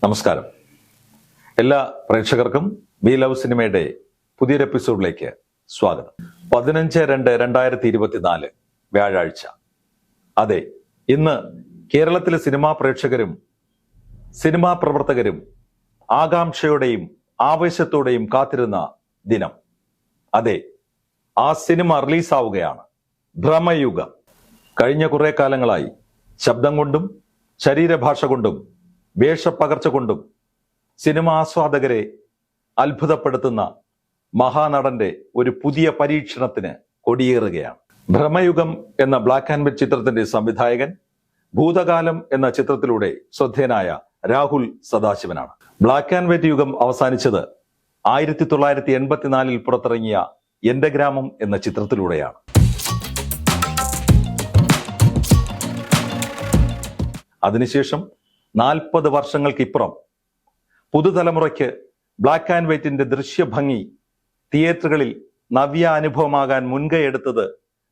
നമസ്കാരം. എല്ലാ പ്രേക്ഷകർക്കും വി ലവ് സിനിമയുടെ പുതിയൊരു എപ്പിസോഡിലേക്ക് സ്വാഗതം. 15/2/2024 വ്യാഴാഴ്ച. അതെ, ഇന്ന് കേരളത്തിലെ സിനിമാ പ്രേക്ഷകരും സിനിമാ പ്രവർത്തകരും ആകാംക്ഷയോടെയും ആവേശത്തോടെയും കാത്തിരുന്ന ദിനം. അതെ, ആ സിനിമ റിലീസാവുകയാണ്. ഭ്രമയുഗം. കഴിഞ്ഞ കുറെ കാലങ്ങളായി ശബ്ദം കൊണ്ടും ശരീരഭാഷ കൊണ്ടും വേഷപ്പകർച്ച കൊണ്ടും സിനിമാ ആസ്വാദകരെ അത്ഭുതപ്പെടുത്തുന്ന മഹാനടന്റെ ഒരു പുതിയ പരീക്ഷണത്തിന് കൊടിയേറുകയാണ്. ഭ്രമയുഗം എന്ന ബ്ലാക്ക് ആൻഡ് വൈറ്റ് ചിത്രത്തിന്റെ സംവിധായകൻ ഭൂതകാലം എന്ന ചിത്രത്തിലൂടെ ശ്രദ്ധേയനായ രാഹുൽ സദാശിവനാണ്. ബ്ലാക്ക് ആൻഡ് വൈറ്റ് യുഗം അവസാനിച്ചത് 1984 പുറത്തിറങ്ങിയ എന്റെ ഗ്രാമം എന്ന ചിത്രത്തിലൂടെയാണ്. അതിനുശേഷം 40 വർഷങ്ങൾക്കിപ്പുറം പുതുതലമുറയ്ക്ക് ബ്ലാക്ക് ആൻഡ് വൈറ്റിന്റെ ദൃശ്യഭംഗി തിയേറ്ററുകളിൽ നവ്യ അനുഭവമാകാൻ മുൻകൈയെടുത്തത്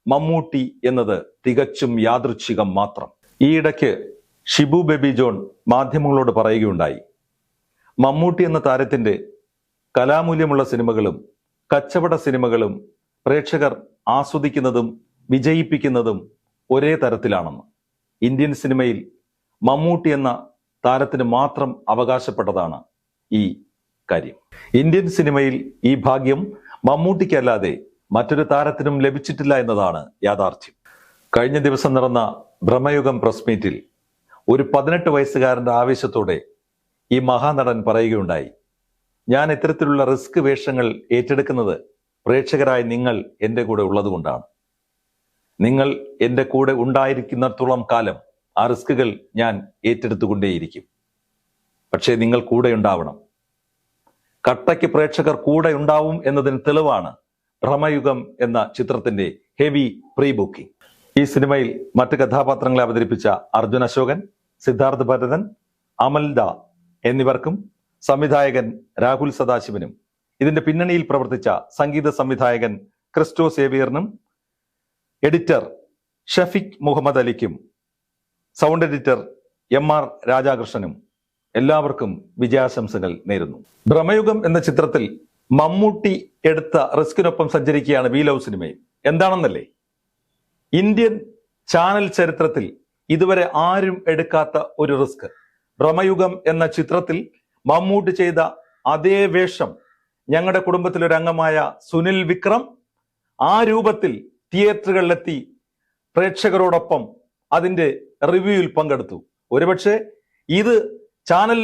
മമ്മൂട്ടി എന്നത് തികച്ചും യാദൃച്ഛികം മാത്രം. ഈയിടയ്ക്ക് ഷിബു ബേബി ജോൺ മാധ്യമങ്ങളോട് പറയുകയുണ്ടായി, മമ്മൂട്ടി എന്ന താരത്തിന്റെ കലാമൂല്യമുള്ള സിനിമകളും കച്ചവട സിനിമകളും പ്രേക്ഷകർ ആസ്വദിക്കുന്നതും വിജയിപ്പിക്കുന്നതും ഒരേ തരത്തിലാണെന്ന്. ഇന്ത്യൻ സിനിമയിൽ മമ്മൂട്ടി എന്ന താരത്തിന് മാത്രം അവകാശപ്പെട്ടതാണ് ഈ കാര്യം. ഇന്ത്യൻ സിനിമയിൽ ഈ ഭാഗ്യം മമ്മൂട്ടിക്കല്ലാതെ മറ്റൊരു താരത്തിനും ലഭിച്ചിട്ടില്ല എന്നതാണ് യാഥാർത്ഥ്യം. കഴിഞ്ഞ ദിവസം നടന്ന ഭ്രമയുഗം പ്രസ് മീറ്റിൽ ഒരു 18 വയസ്സുകാരന്റെ ആവേശത്തോടെ ഈ മഹാനടൻ പറയുകയുണ്ടായി, ഞാൻ ഇത്തരത്തിലുള്ള റിസ്ക് വേഷങ്ങൾ ഏറ്റെടുക്കുന്നത് പ്രേക്ഷകരായി നിങ്ങൾ എൻ്റെ കൂടെ ഉള്ളതുകൊണ്ടാണ്. നിങ്ങൾ എൻ്റെ കൂടെ ഉണ്ടായിരിക്കുന്നിടത്തോളം കാലം ആ റിസ്കുകൾ ഞാൻ ഏറ്റെടുത്തുകൊണ്ടേയിരിക്കും. പക്ഷേ നിങ്ങൾ കൂടെ ഉണ്ടാവണം. കട്ടയ്ക്ക് പ്രേക്ഷകർ കൂടെ ഉണ്ടാവും എന്നതിന് തെളിവാണ് ഭ്രമയുഗം എന്ന ചിത്രത്തിന്റെ ഹെവി പ്രീ ബുക്കിംഗ്. ഈ സിനിമയിൽ മറ്റ് കഥാപാത്രങ്ങളെ അവതരിപ്പിച്ച അർജുൻ അശോകൻ, സിദ്ധാർത്ഥ് ഭരതൻ, അമൽദ എന്നിവർക്കും സംവിധായകൻ രാഹുൽ സദാശിവനും ഇതിന്റെ പിന്നണിയിൽ പ്രവർത്തിച്ച സംഗീത സംവിധായകൻ ക്രിസ്റ്റോ സേവിയറിനും എഡിറ്റർ ഷഫീഖ് മുഹമ്മദ് അലിക്കും സൗണ്ട് എഡിറ്റർ MR രാധാകൃഷ്ണനും എല്ലാവർക്കും വിജയാശംസകൾ നേരുന്നു. ഭ്രമയുഗം എന്ന ചിത്രത്തിൽ മമ്മൂട്ടി എടുത്ത റിസ്കിനൊപ്പം സഞ്ചരിക്കുകയാണ് വി ലവ് സിനിമയും. എന്താണെന്നല്ലേ, ഇന്ത്യൻ ചാനൽ ചരിത്രത്തിൽ ഇതുവരെ ആരും എടുക്കാത്ത ഒരു റിസ്ക്. ഭ്രമയുഗം എന്ന ചിത്രത്തിൽ മമ്മൂട്ടി ചെയ്ത അതേ വേഷം ഞങ്ങളുടെ കുടുംബത്തിലൊരു അംഗമായ സുനിൽ വിക്രം ആ രൂപത്തിൽ തിയേറ്ററുകളിലെത്തി പ്രേക്ഷകരോടൊപ്പം അതിന്റെ റിവ്യൂവിൽ പങ്കെടുത്തു. ഒരുപക്ഷെ ഇത് ചാനൽ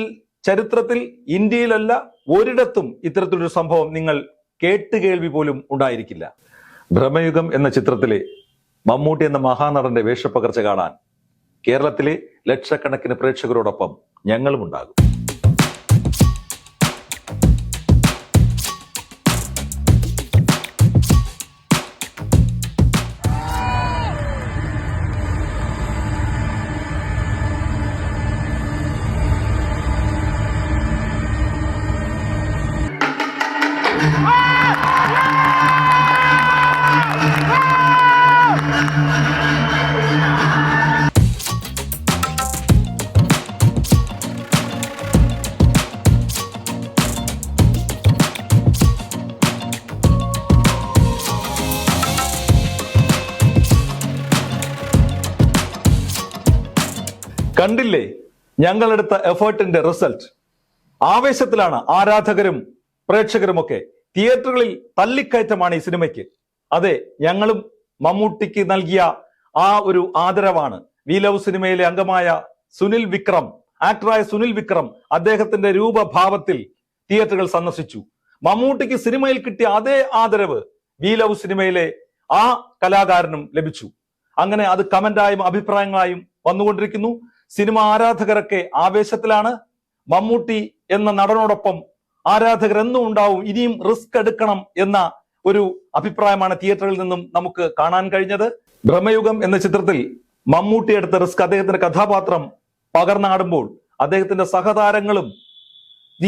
ചരിത്രത്തിൽ ഇന്ത്യയിലല്ല ഒരിടത്തും ഇത്തരത്തിലൊരു സംഭവം നിങ്ങൾ കേട്ടുകേൾവി പോലും ഉണ്ടായിരിക്കില്ല. ഭ്രമയുഗം എന്ന ചിത്രത്തിലെ മമ്മൂട്ടി എന്ന മഹാനടന്റെ വേഷപ്പകർച്ച കാണാൻ കേരളത്തിലെ ലക്ഷക്കണക്കിന് പ്രേക്ഷകരോടൊപ്പം ഞങ്ങളും ഉണ്ടാകും. കണ്ടില്ലേ ഞങ്ങളെടുത്ത എഫേർട്ടിന്റെ റിസൾട്ട്? ആവേശത്തിലാണ് ആരാധകരും പ്രേക്ഷകരുമൊക്കെ. തിയേറ്ററുകളിൽ തല്ലിക്കയറ്റമാണ് ഈ സിനിമയ്ക്ക്. അതെ, ഞങ്ങളും മമ്മൂട്ടിക്ക് നൽകിയ ആ ഒരു ആദരവാണ്. വി ലവ് സിനിമയിലെ അംഗമായ സുനിൽ വിക്രം, ആക്ടറായ സുനിൽ വിക്രം അദ്ദേഹത്തിന്റെ രൂപഭാവത്തിൽ തിയേറ്ററുകൾ സന്ദർശിച്ചു. മമ്മൂട്ടിക്ക് സിനിമയിൽ കിട്ടിയ അതേ ആദരവ് വി ലവ് സിനിമയിലെ ആ കലാകാരനും ലഭിച്ചു. അങ്ങനെ അത് കമന്റായും അഭിപ്രായങ്ങളായും വന്നുകൊണ്ടിരിക്കുന്നു. സിനിമ ആരാധകരൊക്കെ ആവേശത്തിലാണ്. മമ്മൂട്ടി എന്ന നടനോടൊപ്പം ആരാധകർ എന്നും ഉണ്ടാവും. ഇനിയും റിസ്ക് എടുക്കണം എന്ന ഒരു അഭിപ്രായമാണ് തിയേറ്ററിൽ നിന്നും നമുക്ക് കാണാൻ കഴിഞ്ഞത്. ഭ്രമയുഗം എന്ന ചിത്രത്തിൽ മമ്മൂട്ടി എടുത്ത റിസ്ക് അദ്ദേഹത്തിന്റെ കഥാപാത്രം പകർന്നാടുമ്പോൾ അദ്ദേഹത്തിന്റെ സഹതാരങ്ങളും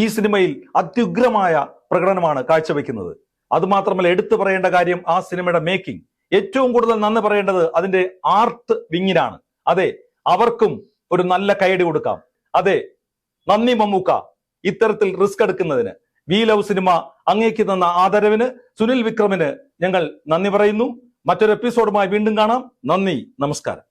ഈ സിനിമയിൽ അത്യുഗ്രമായ പ്രകടനമാണ് കാഴ്ചവെക്കുന്നത്. അതുമാത്രമല്ല, എടുത്തു പറയേണ്ട കാര്യം ആ സിനിമയുടെ മേക്കിംഗ്. ഏറ്റവും കൂടുതൽ നന്ദി പറയേണ്ടത് അതിന്റെ ആർട്ട് വിങ്ങിനാണ്. അതെ, അവർക്കും ഒരു നല്ല കൈയടി കൊടുക്കാം. അതെ, നന്ദി മമ്മൂക്ക, ഇത്തരത്തിൽ റിസ്ക് എടുക്കുന്നതിന്. വി ലവ് സിനിമ അങ്ങേക്ക് തന്ന ആദരവിന് സുനിൽ വിക്രമിന് ഞങ്ങൾ നന്ദി പറയുന്നു. മറ്റൊരു എപ്പിസോഡുമായി വീണ്ടും കാണാം. നന്ദി, നമസ്കാരം.